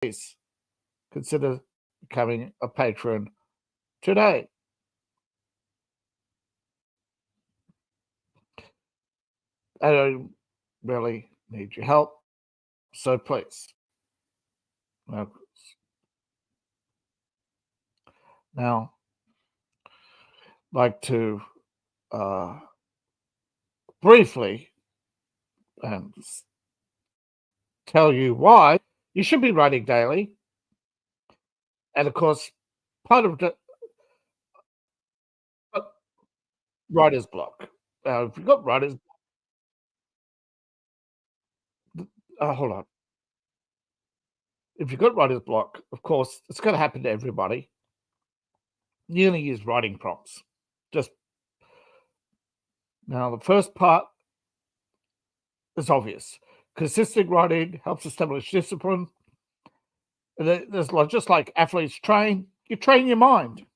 please consider becoming a patron today. I don't really need your help, so please. Now, like to briefly tell you why you should be writing daily. And of course, part of the writer's block. If you've got writer's, hold on. If you've got writer's block, of course, it's going to happen to everybody. You only use writing prompts. Just now, the first part is obvious. Consistent writing helps establish discipline. There's just like athletes train, you train your mind.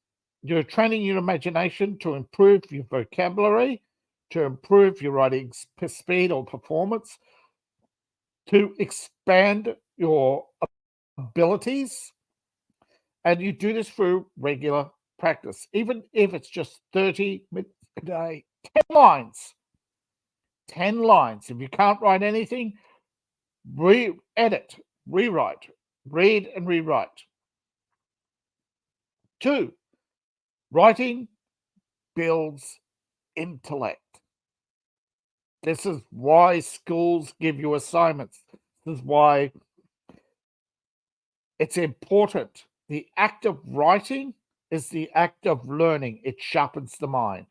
You're training your imagination to improve your vocabulary, to improve your writing speed or performance, to expand your abilities. And you do this through regular practice, even if it's just 30 minutes a day, 10 lines. 10 lines. If you can't write anything, edit, rewrite, read and rewrite. 2, writing builds intellect. This is why schools give you assignments. This is why it's important. The act of writing is the act of learning. It sharpens the mind.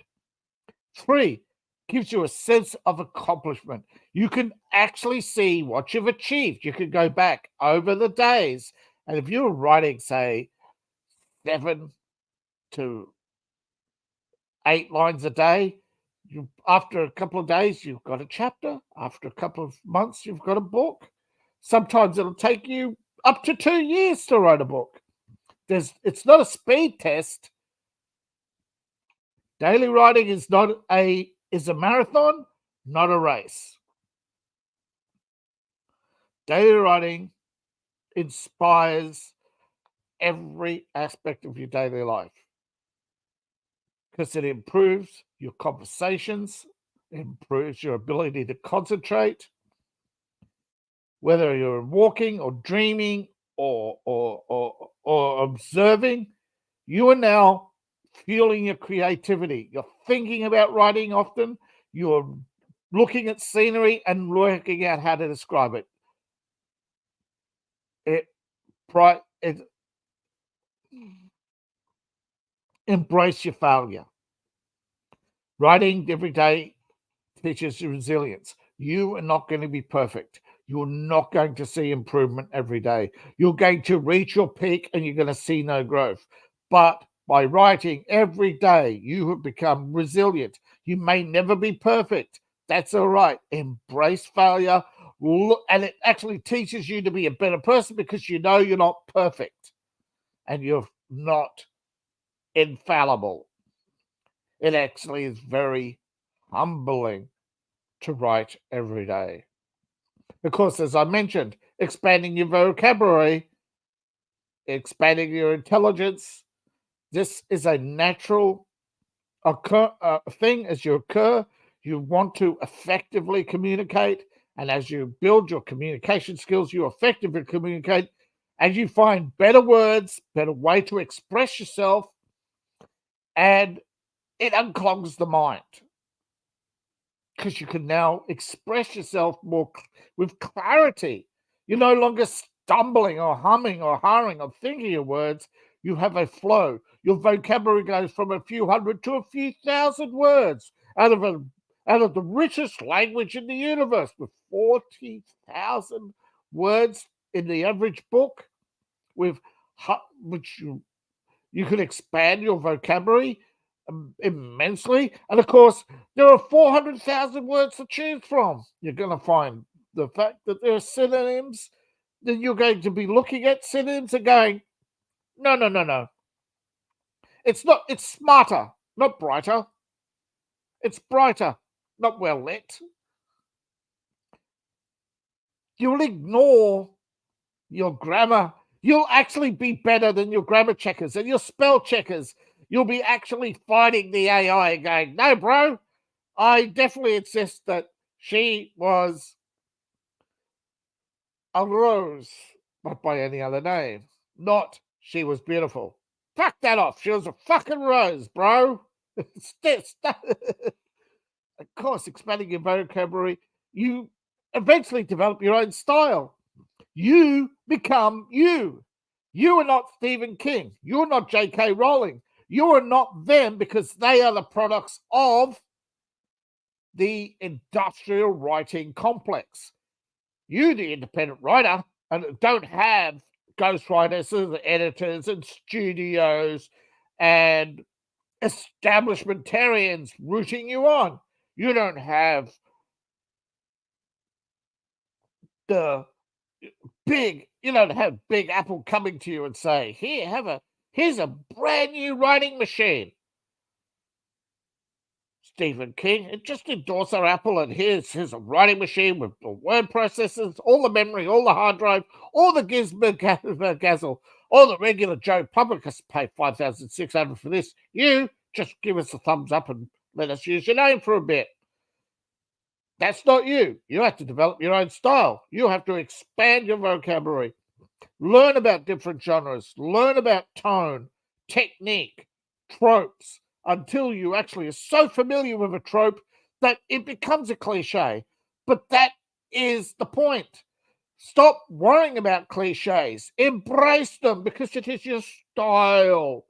3, gives you a sense of accomplishment. You can actually see what you've achieved. You can go back over the days. And if you're writing, say, 7 to 8 lines a day, after a couple of days, you've got a chapter. After a couple of months, you've got a book. Sometimes it'll take you up to 2 years to write a book. It's not a speed test. Daily writing is a marathon, not a race. Daily writing inspires every aspect of your daily life because it improves your conversations, it improves your ability to concentrate, whether you're walking or dreaming or observing. You are now fueling your creativity. You're thinking about writing often. You're looking at scenery and working out how to describe it. Embrace your failure. Writing every day teaches you resilience. You are not going to be perfect. You're not going to see improvement every day. You're going to reach your peak and you're going to see no growth. But by writing every day, you have become resilient. You may never be perfect. That's all right. Embrace failure. And it actually teaches you to be a better person because you know you're not perfect and you're not infallible. It actually is very humbling to write every day. Of course, as I mentioned, expanding your vocabulary, expanding your intelligence. This is a natural thing as you occur. You want to effectively communicate. And as you build your communication skills, you effectively communicate. As you find better words, better way to express yourself, and it unclogs the mind because you can now express yourself more with clarity. You're no longer stumbling or humming or harring or thinking your words. You have a flow. Your vocabulary goes from a few hundred to a few thousand words out of the richest language in the universe, with 40,000 words in the average book, with which you can expand your vocabulary immensely. And of course, there are 400,000 words to choose from. You're going to find the fact that there are synonyms, then you're going to be looking at synonyms and going, no. It's smarter, not brighter. It's brighter, not well lit. You'll ignore your grammar You'll actually be better than your grammar checkers and your spell checkers. You'll be actually fighting the AI and going, no, bro, I definitely insist that she was a rose, not by any other name. Not she was beautiful. Fuck that off. She was a fucking rose, bro. Of course, expanding your vocabulary, you eventually develop your own style. You become you. You are not Stephen King. You're not J.K. Rowling. You are not them because they are the products of the industrial writing complex. You, the independent writer, and don't have ghostwriters and editors and studios and establishmentarians rooting you on. You don't have the you don't have Big Apple coming to you and say, here's a brand new writing machine. Stephen King, and just endorse our Apple, and here's a writing machine with the word processors, all the memory, all the hard drive, all the gizmo all the regular Joe public has to pay $5,600 for this. You just give us a thumbs up and let us use your name for a bit. That's not you. You have to develop your own style. You have to expand your vocabulary. Learn about different genres. Learn about tone, technique, tropes, until you actually are so familiar with a trope that it becomes a cliche. But that is the point. Stop worrying about cliches. Embrace them because it is your style.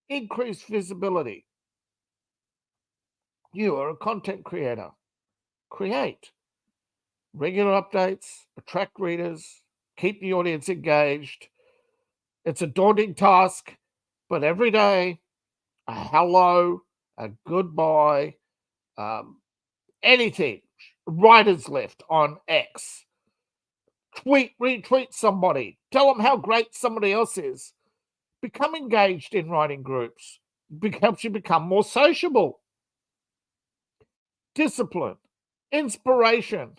Increase visibility. You are a content creator. Create regular updates, attract readers, keep the audience engaged. It's a daunting task, but every day, a hello, a goodbye, anything, writer's left on X, retweet somebody, tell them how great somebody else is. Become engaged in writing groups. Helps you become more sociable. Discipline, inspiration,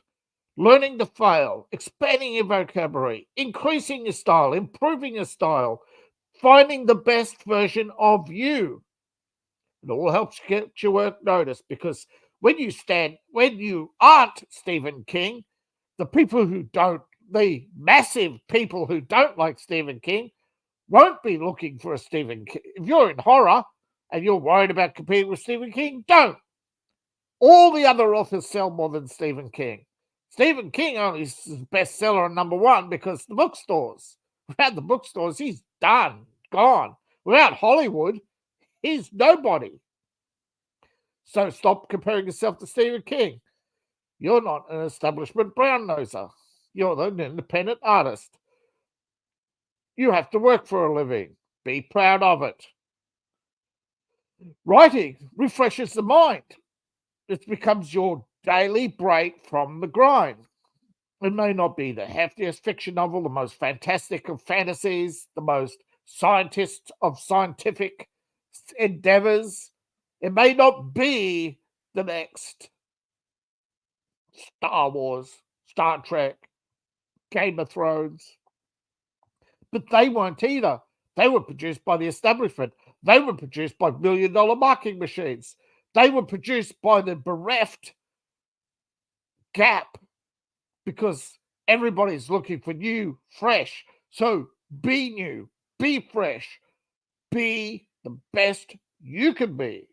learning to fail, expanding your vocabulary, increasing your style, improving your style, finding the best version of you. It all helps get your work noticed because when you aren't Stephen King, the massive people who don't like Stephen King won't be looking for a Stephen King. If you're in horror and you're worried about competing with Stephen King, don't. All the other authors sell more than Stephen King. Stephen King only is bestseller on number one because the bookstores. Without the bookstores, he's done, gone. Without Hollywood, he's nobody. So stop comparing yourself to Stephen King. You're not an establishment brown noser. You're an independent artist. You have to work for a living. Be proud of it. Writing refreshes the mind. It becomes your daily break from the grind. It may not be the heftiest fiction novel, the most fantastic of fantasies, the most scientist of scientific endeavors. It may not be the next Star Wars, Star Trek, Game of Thrones, but they weren't either. They were produced by the establishment. They were produced by million-dollar marketing machines. They were produced by the bereft gap because everybody's looking for new, fresh. So be new, be fresh, be the best you can be.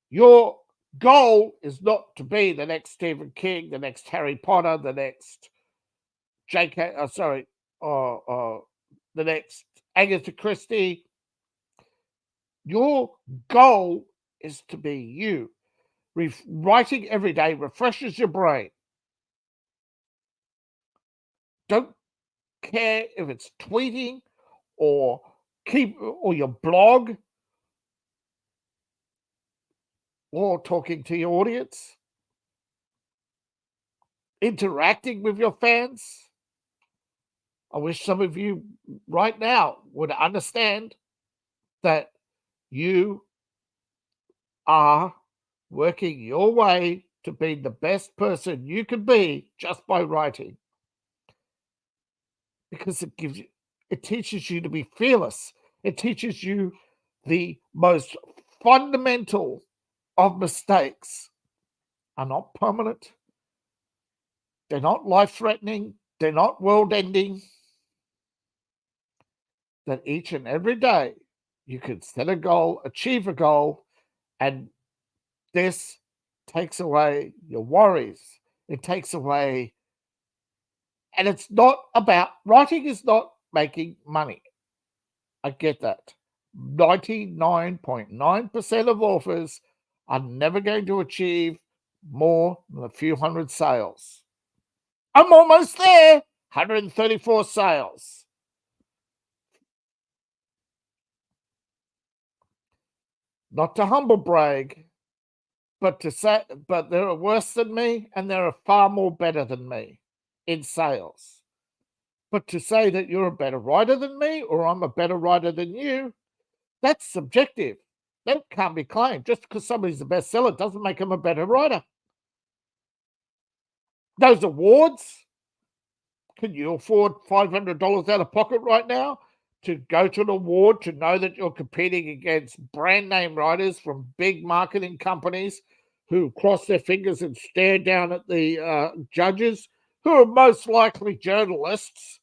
Your goal is not to be the next Stephen King, the next Harry Potter, the next the next Agatha Christie. Your goal is to be you. Writing every day refreshes your brain. Don't care if it's tweeting or your blog or talking to your audience, interacting with your fans. I wish some of you right now would understand that you are working your way to be the best person you can be just by writing. Because It teaches you to be fearless. It teaches you the most fundamental of mistakes are not permanent. They're not life-threatening. They're not world-ending. That each and every day you can set a goal, achieve a goal, and this takes away your worries. It takes away, and it's not about, writing is not making money. I get that. 99.9% of authors are never going to achieve more than a few hundred sales. I'm almost there. 134 sales. Not to humble brag, but to say, but there are worse than me and there are far more better than me in sales. But to say that you're a better writer than me or I'm a better writer than you, that's subjective. That can't be claimed. Just because somebody's a bestseller doesn't make them a better writer. Those awards, can you afford $500 out of pocket right now to go to an award, to know that you're competing against brand name writers from big marketing companies who cross their fingers and stare down at the judges, who are most likely journalists?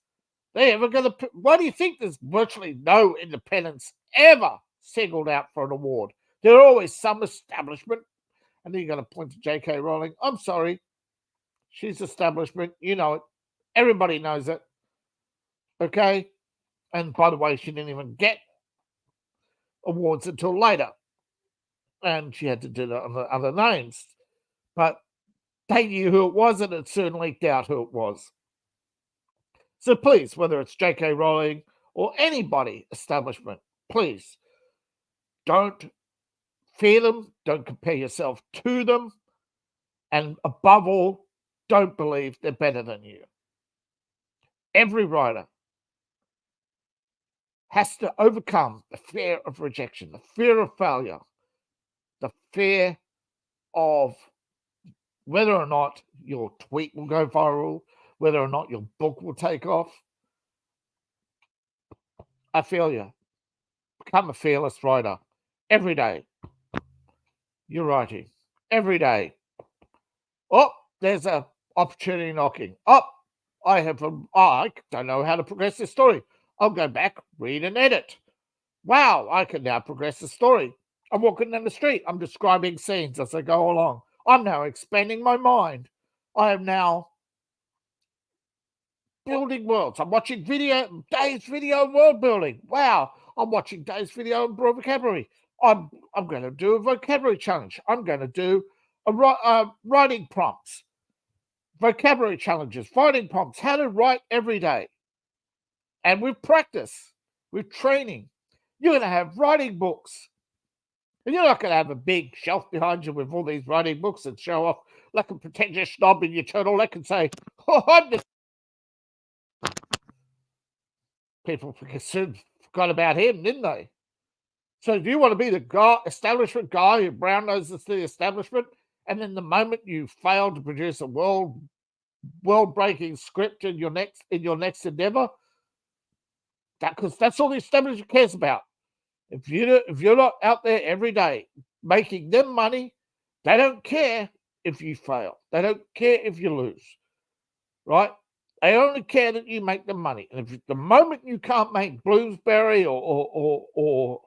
They ever going to? Why do you think there's virtually no independents ever singled out for an award? There are always some establishment, and then you're going to point to J.K. Rowling. I'm sorry, she's establishment. You know it. Everybody knows it. Okay. And by the way, she didn't even get awards until later. And she had to do that under other names. But they knew who it was, and it soon leaked out who it was. So please, whether it's J.K. Rowling or anybody, establishment, please don't fear them. Don't compare yourself to them. And above all, don't believe they're better than you. Every writer has to overcome the fear of rejection, the fear of failure, the fear of whether or not your tweet will go viral, whether or not your book will take off. I feel you. Become a fearless writer. Every day you're writing. Every day. Oh, there's an opportunity knocking. Oh, I don't know how to progress this story. I'll go back, read and edit. Wow, I can now progress the story. I'm walking down the street. I'm describing scenes as I go along. I'm now expanding my mind. I am now building worlds. I'm watching Dave's video world building. Wow, I'm watching Dave's video on broad vocabulary. I'm going to do a vocabulary challenge. I'm going to do a writing prompts, vocabulary challenges, writing prompts, how to write every day. And with practice, with training, you're going to have writing books. And you're not going to have a big shelf behind you with all these writing books and show off like a pretentious snob in your turtleneck and say, oh, I'm the... People forgot about him, didn't they? So if you want to be the establishment guy who brown noses the establishment, and then the moment you fail to produce a world-breaking script in your next endeavor, because that's all the establishment cares about. If you're not out there every day making them money, they don't care if you fail. They don't care if you lose, right? They only care that you make them money. And if the moment you can't make Bloomsbury or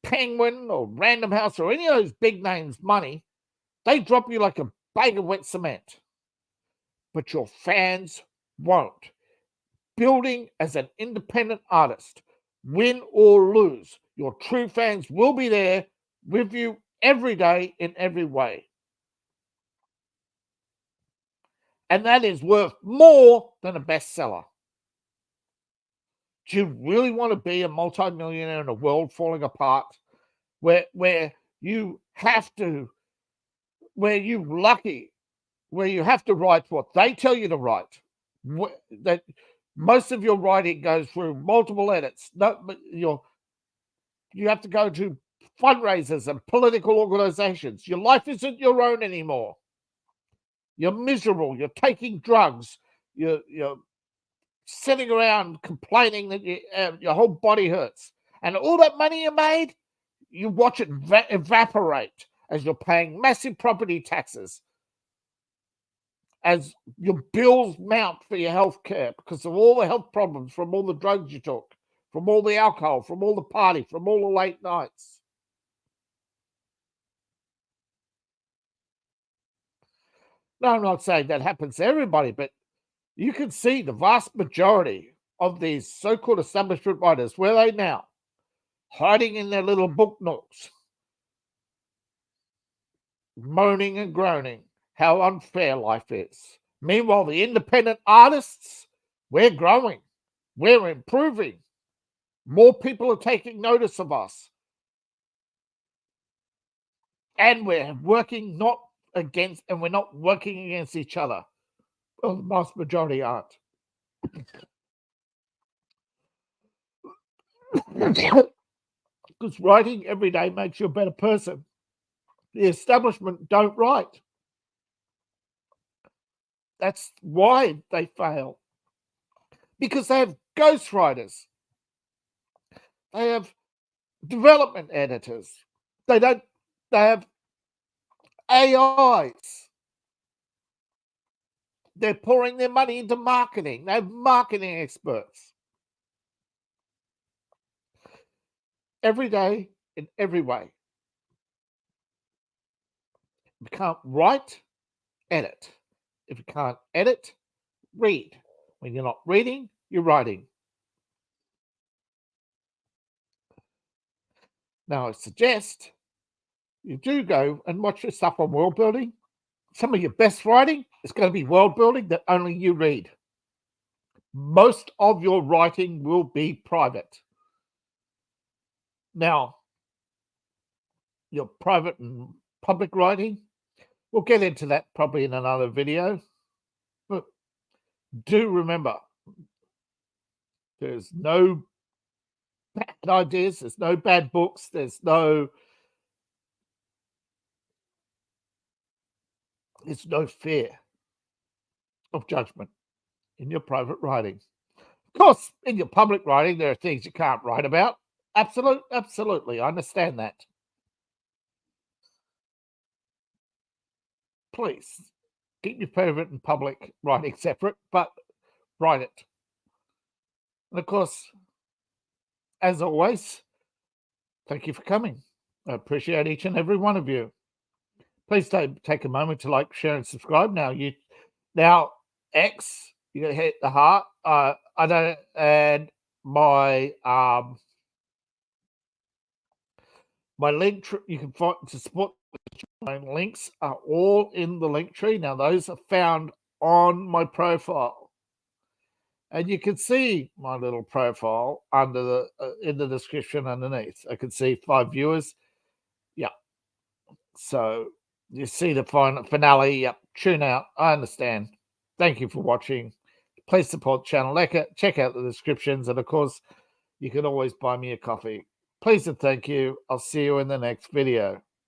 Penguin or Random House or any of those big names money, they drop you like a bag of wet cement. But your fans won't. Building as an independent artist, win or lose, your true fans will be there with you every day in every way. And that is worth more than a bestseller. Do you really want to be a multimillionaire in a world falling apart where you have to write what they tell you to write? That most of your writing goes through multiple edits. You have to go to fundraisers and political organizations. Your life isn't your own anymore. You're miserable. You're taking drugs. You're sitting around complaining that your whole body hurts, and all that money you made, you watch it evaporate as you're paying massive property taxes, as your bills mount for your health care because of all the health problems from all the drugs you took, from all the alcohol, from all the party, from all the late nights. No, I'm not saying that happens to everybody, but you can see the vast majority of these so-called establishment writers, where are they now? Hiding in their little book nooks, moaning and groaning how unfair life is. Meanwhile, the independent artists, we're growing, we're improving. More people are taking notice of us. And we're working not against, and we're not working against each other. Well, the vast majority aren't. Because writing every day makes you a better person. The establishment don't write. That's why they fail. Because they have ghostwriters. They have development editors. They have AIs. They're pouring their money into marketing. They have marketing experts. Every day, in every way. If you can't write, edit. If you can't edit, read. When you're not reading, you're writing. Now, I suggest you do go and watch your stuff on world building. Some of your best writing is going to be world building that only you read. Most of your writing will be private. Now, your private and public writing, we'll get into that probably in another video. But do remember, there's no bad ideas, there's no bad books, there's no fear of judgment in your private writing. Of course, in your public writing, there are things you can't write about. Absolutely, I understand that. Please keep your private and public writing separate, but write it. And of course, as always, thank you for coming. I appreciate each and every one of you. Please take a moment to like, share, and subscribe. Now X, you gotta hit the heart. I don't, and my my link. You can find to support. My links are all in the link tree. Now those are found on my profile, and you can see my little profile under the in the description underneath. I can see 5 viewers. Yeah, so you see the final finale. Yep, tune out. I understand. Thank you for watching. Please support the channel. Check out the descriptions, and of course, you can always buy me a coffee. Please and thank you. I'll see you in the next video.